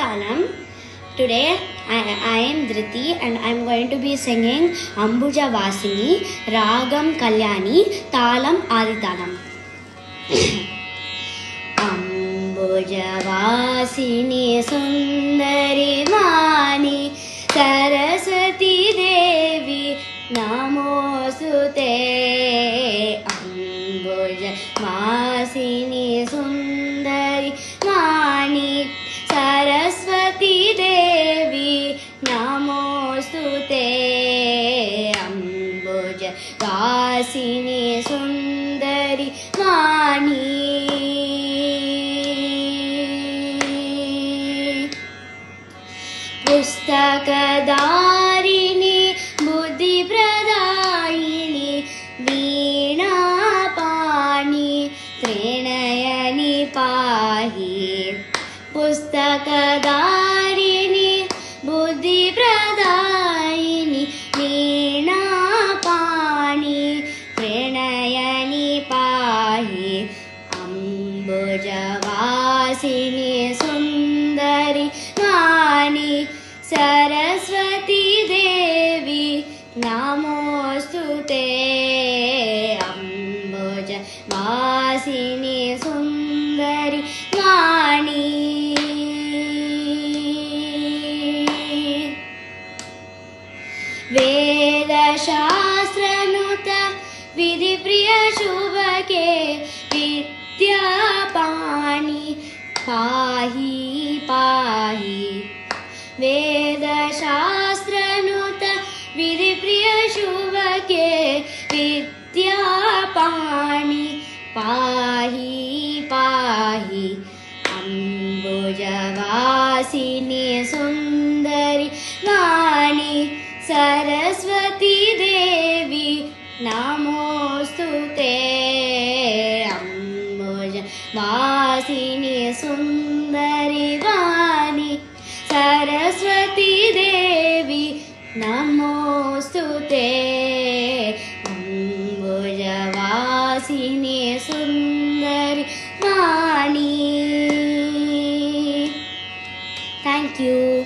Talam. Today I am Dhriti and I am going to be singing Ambuja Vasini, Ragam Kalyani, Talam Aditalam. Ambuja Vasini Sundari Mani Saraswati Devi Namosute. Ambuja Vasini Sundari Mani Saraswati Devi Namostute. Ambuja Vasini Sundari Mani Pustakadarini Buddhi Pradayini Veena Pani Trinayani Pahi. Pustakadarini Buddhi Pradayini Veena Pani Trinayani Pahi. Ambuja Vasini Sundari Mani Saraswati Devi Namostute. Ambuja Vasini Sundari Mani Veda Shastra Nuta Vidhi Priya Shubhake Vidya Pani Pahi Pahi. Veda Shastra Nuta Vidhi Priya Shubhake Vidya Pani Pahi Pahi. Ambuja Vasini Sundari Mani Saraswati Devi Namostute. Ambuja Vasini Sundari Mani Saraswati Devi Namostute. Ambuja Vasini Sundari Mani. Thank you.